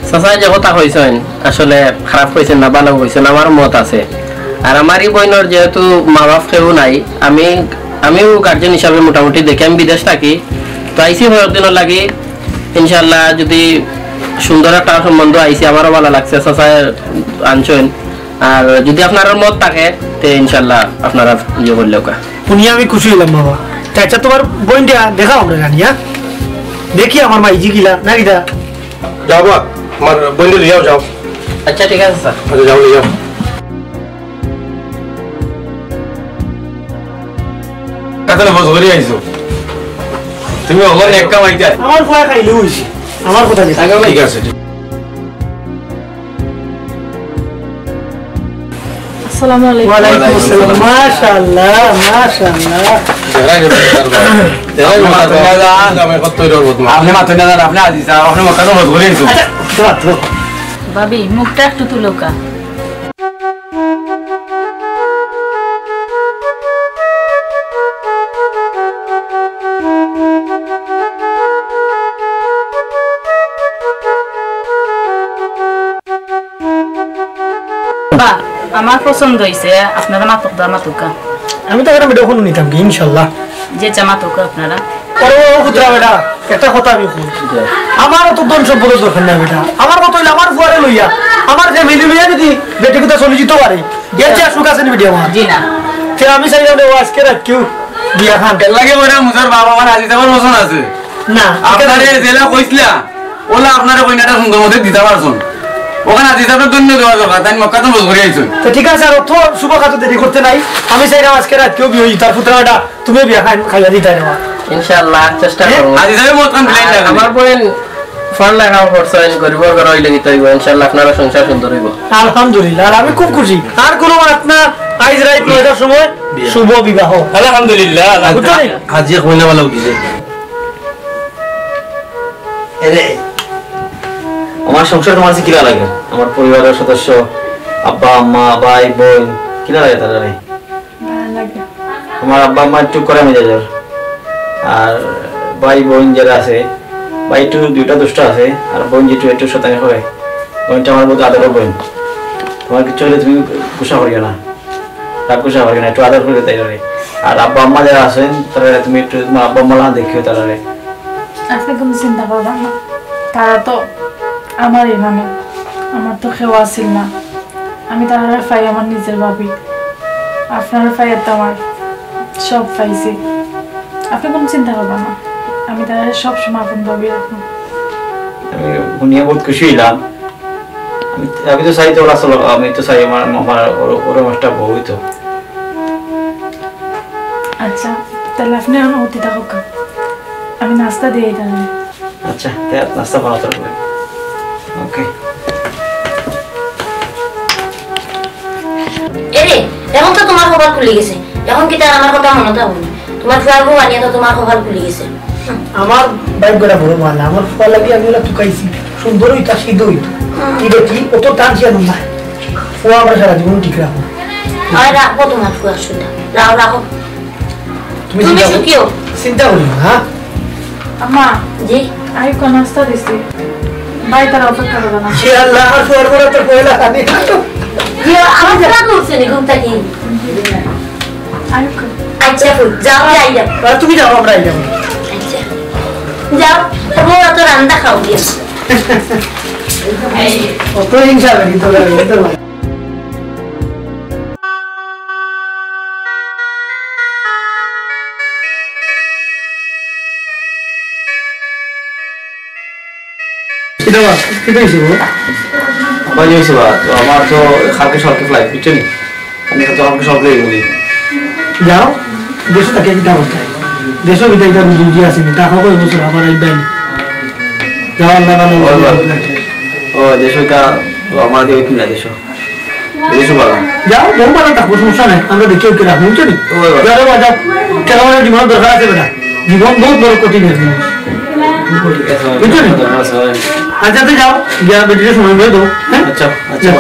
S9: চাচা যে কথা কইছেন আসলে খারাপ কইছেন না ভালো কইছেন আমার মত আছে আর আমারই বইনের যেহেতু মা বাপ কেউ নাই আমিও গার্জেন হিসাবে মোটামুটি দেখে আমি বিদেশ থাকি তো আইসি হওয়ার দিনের লাগে ইনশাল্লাহ যদি সুন্দর একটা সম্বন্ধ আইসি আমারও ভালো লাগছে চাচা আনছেন আর যদি আপনার মত থাকে তে ইনশাল্লাহ আপনারা ইয়ে করলেও
S5: উনি আমি খুশি হলাম বাবা আচ্ছা তোমার বোনটা দেখাও আমরা জানিয়া দেখি আমার মাইজি গিলা না কিটা
S8: যাও বা আমার বন্ধু লিয়াও যাও
S9: আচ্ছা ঠিক আছে স্যার
S8: আচ্ছা যাও লিয়াও কাতালে বস করি আইছো তুমি ওখানে এক কাম আইতা
S5: আমার ফয়া খাইলে হইছে আমার কথা নেই
S8: ঠিক আছে
S6: আসসালামু আলাইকুম
S5: ওয়া আলাইকুম আসসালাম মাশাআল্লাহ মাশাআল্লাহ
S2: আপনি মাত্র না আপনি আজিজ আপনি মকানো হল করে আইছো
S5: আচ্ছা
S6: ভাবি মুখটা একটু তুলোকা আমার পছন্দ হয়েছে আপনারা মাতুকা
S5: আমি তো একটা ভিডিও ফোন নিতাম কি ইনশাআল্লাহ
S6: যে চামাতুকা আপনারা
S5: ও পুত্রা বেটা একটা কথা আমি কই আমারও তো দন সম্পদ দরকার নাই বেটা আমার কত হইলো আমার ফুয়ারে লইয়া আমার ফ্যামিলি লইয়া যদি বেটি কথা চলে যেতে পারে এর যে সুখ আছে ভিডিও আমার
S6: জি না
S5: তে আমি চাইলাম রে আজকে রাত কেউ বিয়া খান
S2: লাগে বড় মুসার বাবা আমার আজিজ আমার পছন্দ আছে
S5: না
S2: আপনারে জেলা কইছিলা ওলা আপনারে কইনাটা সুন্দর মধ্যে দিতে পারছুন
S10: ওখানে আজিজ আপনার জন্য দেওয়া দরকার তাই মক্কা তো ঘুরে আইছো
S5: তো ঠিক আছে আর অত শুভ খাদ্য দেরি করতে নাই আমি চাইলাম আজকে রাতকেও বিয়ে তার পুত্রাটা তুমি বিয়া খাইয়া দিতে না
S9: ইনশাআল্লাহ চেষ্টা করব
S10: আজিজ ভাই মত কমপ্লেইন না
S9: আমার বোন ফোন লাগাও করছেন গরিব ঘর হইলে কি তৈব ইনশাআল্লাহ আপনারা সংসার সুন্দর হইব
S5: আলহামদুলিল্লাহ আমি খুব খুশি আর কোনো আপনার আইজ রাত 9টার সময় শুভ বিবাহ
S10: আলহামদুলিল্লাহ
S8: আজি কইনা ভালো দিছে
S2: এরে আমার সংসার তোমার কাছে কিরা লাগে আমার পরিবারের সদস্য আব্বা আম্মা ভাই বোন কিরা লাগে তারা রে আমার আব্বা আম্মা একটু করে মেজাজের আর ভাই বোন যারা আছে ভাই একটু দুইটা দুষ্ট আছে আর বোন যেটু একটু শতাংশ হয় বোনটা আমার বহুত আদরের বোন তোমার কিছু হলে তুমি গুসা করিও না রাগ গুসা করিও না একটু আদর করে তাই রে আর আব্বা আম্মা যারা আছেন তারা তুমি একটু তোমার আব্বা আম্মা দেখিও তারা রে
S11: আপনি কোনো চিন্তা করবেন না তারা তো আমারই মানে আমার তো খেওয়া ছিল না আমি তারা পাই আমার নিজের ভাবি আপনারা পাই তো আমার সব পাইছি আপনি কোনো চিন্তা করবেন না আমি তারা সব সময় আপন ভাবি রাখবো
S2: আমি শুনিয়ে বহুত খুশি হইলাম আমি তো চাই তো আসলে আমি তো চাই আমার ওর মাসটা বউই তো
S11: আচ্ছা তাহলে আপনি আমার অতি থাকুক আমি নাস্তা দিয়ে তাহলে
S2: আচ্ছা নাস্তা বানাতে হবে ওকে
S3: এরে এখন তো তোমার খবর খুলে গেছে এখন কি তার আমার কথা মনে থাকবে তোমার ফুয়ার বউ আনিয়া তো তোমার খবর খুলে গেছে
S5: আমার ভাগ্যটা বড় ভালো আমার ফুয়া লাগি আমি ওরা টুকাইছি সুন্দর হইতা সিদ্ধ হইতো কি দেখি অত টানছি না ফুয়া আমরা সারা জীবন ঠিক রাখো
S3: আর রাখবো তোমার ফুয়ার সুন্দর রাখো রাখো তুমি সুখিও
S5: চিন্তা করি না হ্যাঁ
S11: আম্মা
S3: জি
S11: আমি কোন নাস্তা দিছি ভাই তারা অপেক্ষা করবে না
S5: সে আল্লাহ আর ফুয়ার বড় তো কইলা আমি
S3: আমার খেলা করছে নি ঘুমটা কি আচ্ছা ফুল যাও যাই যাও
S5: তুমি যাও আমরা যাবো
S3: আচ্ছা যাও তোমরা তো রান্না খাও গিয়ে
S5: অত হিংসা লাগি তো
S2: আমার তো কালকে সরকার ফ্লাইট বুঝছেন আমি তো আমাকে সরকার বলি
S5: যাও দেশ থেকে কি দাও দেশ বিদায়টা বুঝি আসেনি টাকা কই বছর আবার আইবেন যাও আল্লাহ
S2: ও দেশটা আমার দিয়ে কিনা দেশ দেশ ভালো
S5: যাও বউ ভালো থাকবো সমস্যা নাই আমরা দেখেও কি রাখবো বুঝছেন যাও যাও কেন জীবন দরকার আছে বেটা জীবন বহুত বড় কঠিন আছে বুঝছেন আচ্ছা তো যাও গিয়া বেটির সময় দিয়ে দাও হ্যাঁ
S2: আচ্ছা আচ্ছা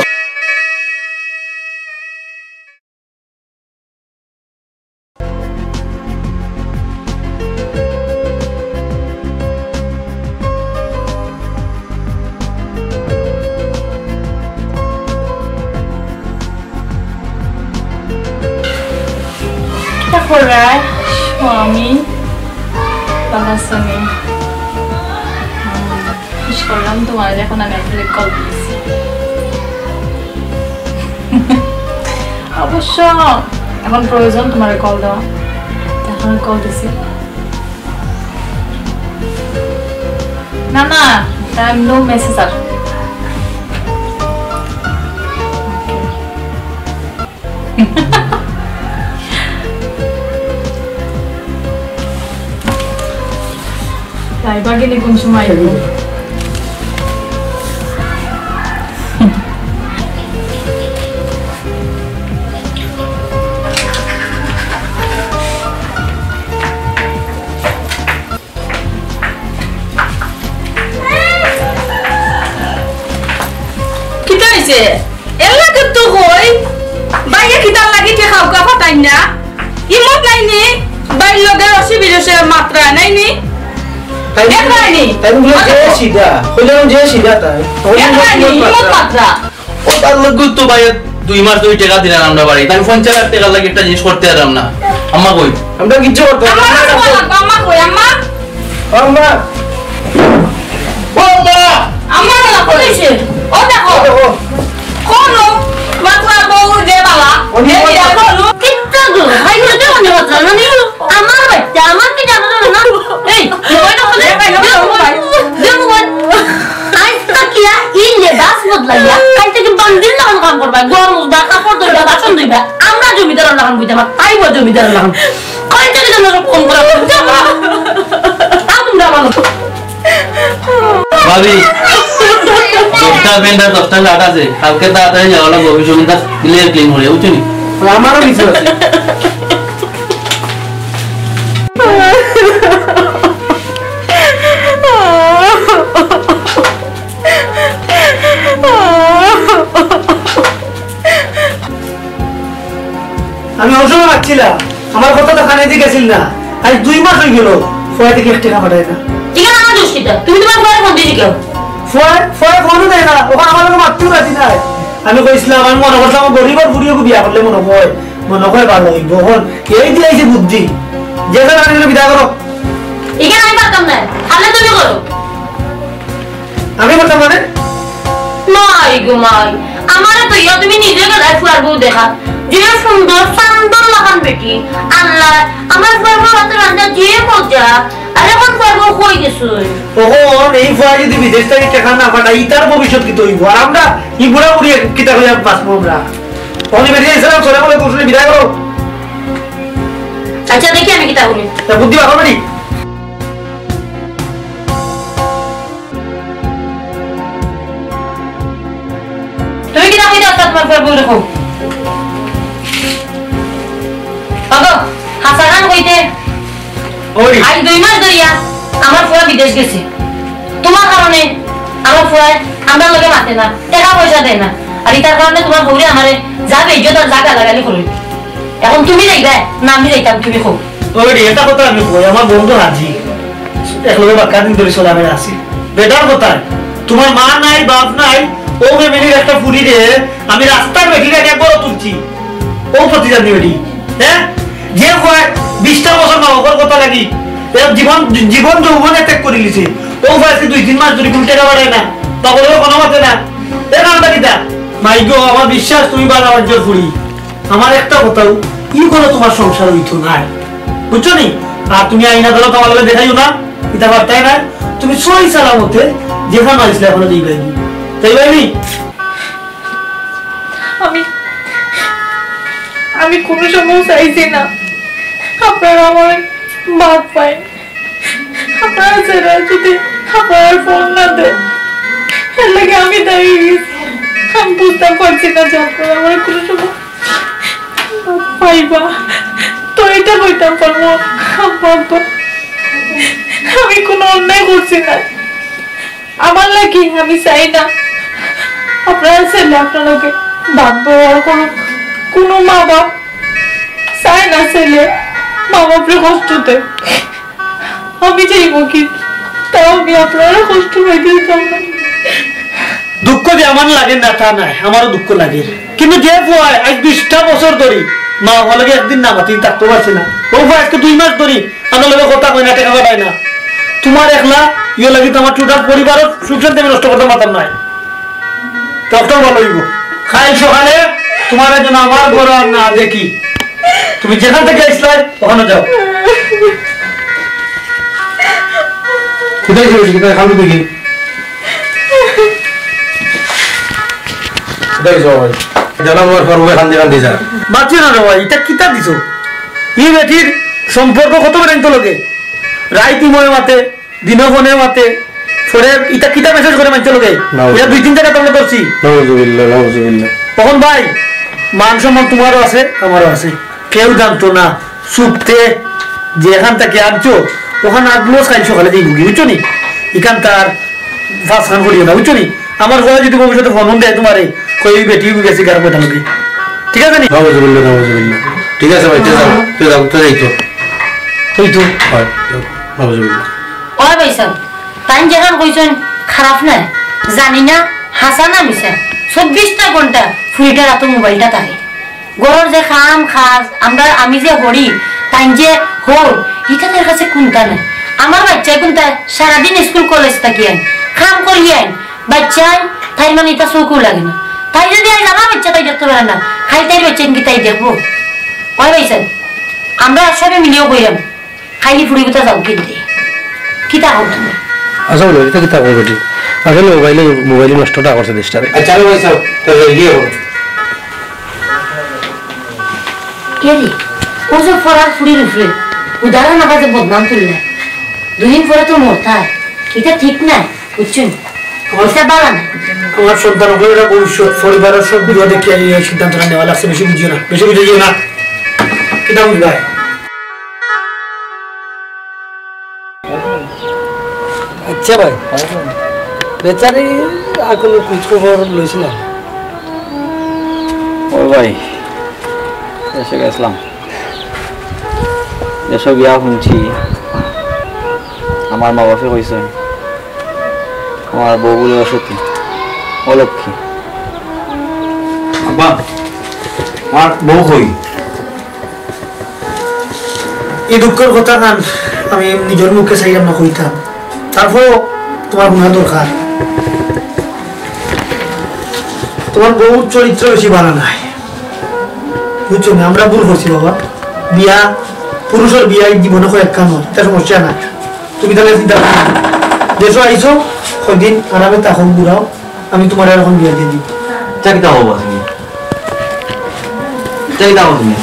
S11: Alright, Swami, Panasami. Wish করলাম তোমার এখন আমি আসলে কল দিয়েছি অবশ্য এখন প্রয়োজন তোমার কল দেওয়া এখন কল দিছি না না নো মেসেজ আর Tayo gini kung sumayo.
S6: Kita ise, ella ketu hoy. Baya kita lagi ke kau ka patanya. Imot nai ni, bai loge rosi bidose matra nai ni.
S7: দুই মাস 2 টাকা দিলাম আমরা বাড়ি আমি 50,000 টাকা লাগে একটা জিনিস করতে পারলাম না আম্মা কই
S5: আমরা কিছু করতে
S6: আম্মা কই আম্মা
S5: আম্মা
S7: ও আম্মা
S6: আম্মা না কইছে ও দেখো কোন মাত্রা বউ দে বালা এই দেখো
S3: কিত্তা গো ভাই ওটা মনে হচ্ছে না নি আমার বাচ্চা আমার কি জানো না এই ওই না বলে দেবো আজ তক ইয়া ইন লে বাস বদলাইয়া জমিদার লাগান বুঝা মা তাই বল জমিদার লাগান কয় টাকা জন্য ফোন করা বুঝা মা তোমরা ভালো
S7: ভাবি 10টা বেন্ডা 10টা লাট আছে কালকে তাড়াতাড়ি যাওয়া লাগবে অফিসটা ক্লিয়ার ক্লিন হয়ে বুঝছো নি
S5: আমারও কিছু আছে আমি ওষুধ রাখছিলাম আমার কথা তো খানে দিয়ে গেছিল না আজ 2 মাস হয়ে গেল ফোয়া থেকে 1 টাকা পাঠায় না
S3: ঠিক আছে আমার দোষ কিটা তুমি তোমার ফোনে ফোন দিছি কেউ
S5: ফোয়া ফোনও দেয় না ওখানে আমার লোক মারতেও রাজি নাই আমি কইছিলাম আমি মনে করছিলাম গরিবের বুড়িও বিয়া করলে মনে হয় ভালো হইব এখন এই দিয়েছে বুদ্ধি যেখানে আনলে বিদায় করো
S3: এখানে আমি পারতাম না তাহলে তুমি করো
S5: আমি বলতাম মানে
S3: মাই গো মাই আমারে তো ইয়া তুমি নিজে গলায় ফুয়ার বউ দেখা যে সুন্দর সুন্দর লাগান বেটি আল্লাহ আমার ফুয়ার বউ হাতে রান্না যে মজা আরে কোন ফুয়ার বউ কই গেছো
S5: ওহন এই ফুয়া যদি বিদেশ থেকে টাকা না পাঠাই তার ভবিষ্যৎ কি তৈরি আর আমরা ই বুড়া বুড়ি কিতা কইয়া বাঁচবো আমরা অনি বেরিয়ে এসেছিলাম চলে বলে কুশলে বিদায় করো
S3: আচ্ছা দেখি আমি কিতা বলি
S5: তা বুদ্ধি বাবা বাড়ি
S3: তুমি কিতা কইতা তোমার ফুয়ার বউ দেখো আগো হাসান কইতে
S5: ওই
S3: আই 2 মাস ধরিয়া আমার ফুয়া বিদেশ গেছে তোমার কারণে আমার ফুয়া আমার লগে মাতে না টাকা পয়সা দেয় না আর এটার কারণে তোমার বউরে আমারে যাবে ইজ্জত আর জায়গা লাগালি করবে এখন তুমি যাইবা না আমি যাইতাম তুমি কো
S5: ওই এটা কথা আমি কই আমার বন্ধু হাজি একলগে বাক্কা দিন ধরে চলাবে আসি বেটার কথা তোমার মা নাই বাপ নাই ও ফ্যামিলির একটা ফুরি রে আমি রাস্তার বেটিটা একবার তুলছি ও প্রতিদান দিবেটি হ্যাঁ যে কয় 20টা বছর না ওর কথা লাগি জীবন যৌবনে ত্যাগ করে লিছে ও ফাইছে 2-3 মাস ধরে কোনো টাকা বাড়ায় না তখন কোনো মতে না এ কারণটা কিটা মাই গো আমার বিশ্বাস তুমি ভালো আমার জোর ফুরি আমার একটা কথাও কি কোনো তোমার সংসার হইতো না বুঝছো নি আর তুমি আইনা ধরো তোমার লগে দেখাইও না এটা বার্তাই না তুমি সই সালামতে যেখানে আসলে এখনো যাইবাইনি তাই ভাইনি
S11: আমি কোনো সময় চাইছি না আপনারা আমার বাদ পাই আপনারা ছেড়ে যদি আপনার ফোন না দেয় এর লাগে আমি দাঁড়িয়ে গেছি আমি বুঝতে পারছি না যে আপনারা আমার কোনো সময় পাইবা তো এটা কইতাম পারবো আব্বা আমি কোনো অন্যায় করছি না আমার লাগে আমি চাই না আপনারা ছেলে আপনাকে বাদ ব্যবহার করুক কোনো মা বাপ চায় না ছেলে মা বাপরে কষ্ট দেয় আমি চাইব কি তাও আমি আপনারা কষ্ট পাইতে দিতাম না
S5: দুঃখ যে আমার লাগে না তা নাই আমারও দুঃখ লাগে কিন্তু যে ফুয়ায় আজ 20টা বছর ধরি মা বাবা লাগে একদিন না মাতি থাকতে পারছি না ও ফুয়া আজকে 2 মাস ধরি আমার লগে কথা কই না টাকা পাঠায় না তোমার একলা ইয়ে লাগি তো আমার টোটাল পরিবারের সুখ শান্তি নষ্ট করতে পারতাম না ডক্টর ভালো হইব খাই সকালে তোমার জন্য আমার ঘর আর না দেখি তুমি যেখান থেকে আসলে ওখানে যাও
S8: কোথায় যাবে কোথায় খাবি দেখি কোথায় যাও ভাই জানা আমার ফরমে খান দিয়ে যা
S5: বাঁচি না রে ভাই এটা কিতা দিছো ই বেটির সম্পর্ক কত বেরেন তো লগে রাইতি ময় মাতে দিন ফোনে মাতে ফোনে এটা কিতা মেসেজ করে মানতে লগে এটা 2-3 জায়গা তোমরা করছি
S8: নাউজুবিল্লাহ
S5: তখন ভাই মান সম্মান তোমারও আছে আমারও আছে কেউ জানতো না চুপতে যে এখান থেকে আনছো ওখানে আগলো খাই সকালে দিয়ে ঢুকি বুঝছো নি এখান তার ফাঁস খান করিও না বুঝছো নি আমার ঘরে যদি ভবিষ্যতে ফোন দেয় তোমারে কই বেটি গেছি গার কথা লোকে ঠিক আছে নি
S8: নাউজুবিল্লাহ ঠিক আছে ভাই তুই যাও তো যাইতো
S5: তুই তো
S8: হয় নাউজুবিল্লাহ
S3: ওই ভাইসাব তাই যেখান কইছেন খারাপ না জানি না হাসা না মিশা 24টা ঘন্টা ফুরিটার এত মোবাইলটা থাকে গরর যে খাম খাস আমি যে হরি তাই যে হল এটা তার কাছে কোনটা নাই আমার বাচ্চাই কোনটা সারাদিন স্কুল কলেজ থাকি আইন খাম করি আইন বাচ্চাই তাই মানে এটা চৌকও লাগে না তাই যদি আজ আমার বাচ্চা তাই দেখতে পারে না খাই তাই বাচ্চা কি তাই দেখবো ওই ভাইসাব আমরা সবাই মিলিয়েও কইলাম খাইলি ফুরি কোথা যাও কিনতে কিতা হোক তুমি
S8: আচ্ছা বলো এটা কিতা করবে বেটি আসলে মোবাইলে নষ্টটা করছে দেশটারে আচ্ছা ভাই স্যার তাহলে গিয়ে
S3: কে রে ও যে ফরার ফুড়ির উপরে উদাহরণ আমার যে বদনাম তুললে 2 দিন পরে তো মরতায় এটা ঠিক নাই বুঝছেন এটা বাড়া না
S5: আমার সন্তান ওগুলো ভবিষ্যৎ পরিবারের সব গুলো দেখে এই সিদ্ধান্তটা নেওয়া লাগছে বেশি বুঝিও না বেশি বুঝিও না এটা বুঝবা
S1: আচ্ছা ভাই বেচারি আর কোনো খোঁজ খবর লইছি না
S2: ও ভাই এসে গেছিলাম এসব বিয়া শুনছি আমার মা বাপে কইছে আমার বউ বলে অসতী অলক্ষী
S8: আব্বা আমার বউ কই
S5: এই দুঃখের কথা কান আমি নিজের মুখে চাইলাম না কইতাম তারপর তোমার গুণা দরকার তোমার বউ চরিত্র বেশি ভালো নাই বুঝছো না আমরা ভুল করছি বাবা বিয়া পুরুষের বিয়া জীবনে কয়েক কাম এটা সমস্যা না তুমি তাহলে চিন্তা করো দেশো আইসো কয়দিন আরামে তখন ঘুরাও আমি তোমার এরকম বিয়া দিয়ে দিব
S2: চাকরিটা হবো তুমি চাকরিটা হবো তুমি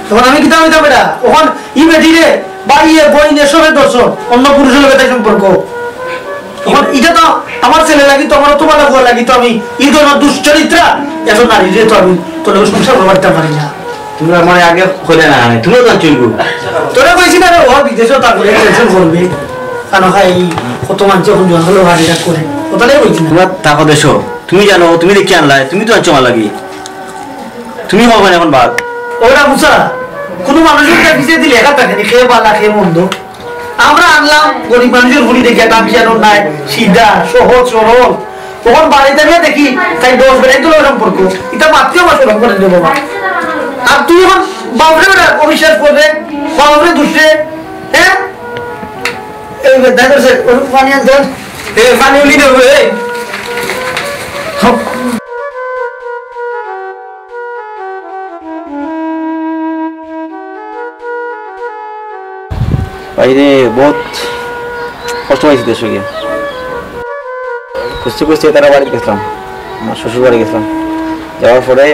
S5: তখন আমি কিতাব হইতাম এটা ওখান ই বেটি রে বা ইয়ে বই নিয়ে সবের দর্শন অন্য পুরুষের লোকের তাই সম্পর্ক তখন এটা তো আমার ছেলে লাগি তো আমারও তোমার লাগা লাগি তো আমি এই ধরনের দুশ্চরিত্রা এত নারী রে তো আমি তোর সংসার করতে পারি না
S2: তুমি আমার আগে খোলে না তুমিও তো চলবো
S5: তোরা কইছি না ও বিদেশে তারপরে টেনশন করবে কারণ ভাই কত মানুষ এখন জঙ্গলে হাজিরা করে ওটাই বলছি না
S2: তোমার টাকা দেশো তুমি জানো তুমি দেখি আনলাই তুমি তো আনছো আমার লাগি তুমি হবে না এখন বাদ
S5: ওরা বুঝা কোনো মানুষের পিছিয়ে দিলে একা থাকে খেয়ে পালা খেয়ে মন্দ আমরা আনলাম গরিব মানুষের ভুলি দেখি একটা বিজানো নাই সিধা সহজ সরল তখন বাড়িতে গিয়ে দেখি তাই 10 বেড়াই তোলা সম্পর্ক এটা মাত্র আমার সরম করে দেবো আর তুই এখন বাবরে অবিশ্বাস করবে বাবরে দুষে হ্যাঁ এই দেখো স্যার ওর পানি আনতে পানি উলি দেবে
S2: বাইরে বহুত কষ্ট হয়েছে দেশে গিয়ে খুঁজতে খুঁজতে তারা বাড়ি গেছিলাম আমার শ্বশুর বাড়ি গেছিলাম যাওয়ার পরে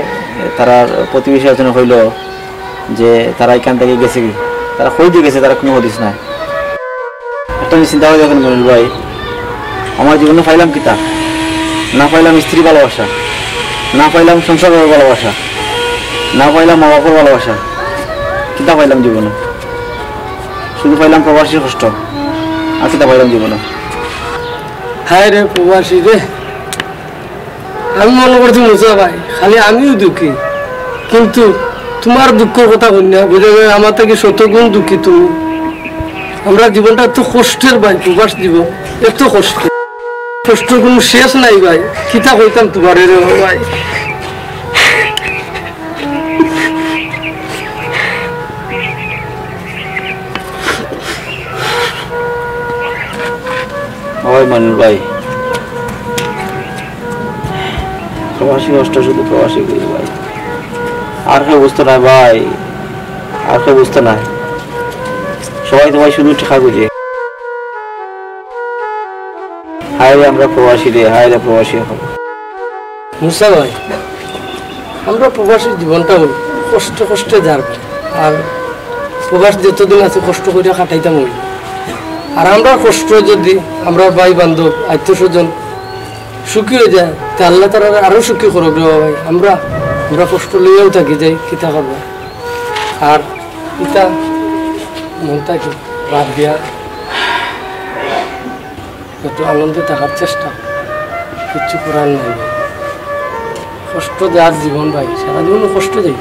S2: তারা প্রতিবেশী আলোচনা হইল যে তারা এখান থেকে গেছে কি তারা কই দিয়ে গেছে তারা কোনো হদিস নাই একটা আমি চিন্তা করে দেখেন মনির ভাই আমার জীবনে পাইলাম কিতা না পাইলাম স্ত্রী ভালোবাসা না পাইলাম সংসারের ভালোবাসা না পাইলাম মা বাবার ভালোবাসা কিতা পাইলাম জীবনে শুধু পাইলাম প্রবাসীর কষ্ট আর কিতা পাইলাম জীবনে
S1: হায় রে প্রবাসী রে আমি মনে করছি মুসা ভাই খালি আমিও দুঃখী কিন্তু তোমার দুঃখের কথা বলি না বুঝে যায় আমার থেকে 100 গুণ দুঃখী তুমি আমরা জীবনটা এত কষ্টের ভাই প্রবাস জীবন এত কষ্টের কোনো শেষ নাই ভাই কিতা কইতাম তোমার রে ভাই
S2: হয় মানুষ ভাই প্রবাসী কষ্ট শুধু প্রবাসী করি ভাই আর কেউ বুঝতে নাই ভাই আর কেউ বুঝতে নাই সবাই তো ভাই শুধু টাকা বুঝে হায় রে আমরা প্রবাসী রে হায় রে প্রবাসী
S1: মুসা ভাই আমরা প্রবাসীর জীবনটা কষ্ট কষ্টে যার আর প্রবাস যতদিন আছে কষ্ট করে কাটাইতাম ওই আর আমরা কষ্ট যদি আমরা ভাই বান্ধব আত্মীয় স্বজন সুখী হয়ে যায় তা আল্লাহ তারা আরো সুখী করব রে ভাই আমরা কষ্ট লইয়াও থাকি যাই কিতা করবো আর কিতা মনটা কি বাদ দিয়া একটু আনন্দে থাকার চেষ্টা কিচ্ছু করার নাই ভাই কষ্ট যার জীবন ভাই সারা জীবন কষ্ট যাই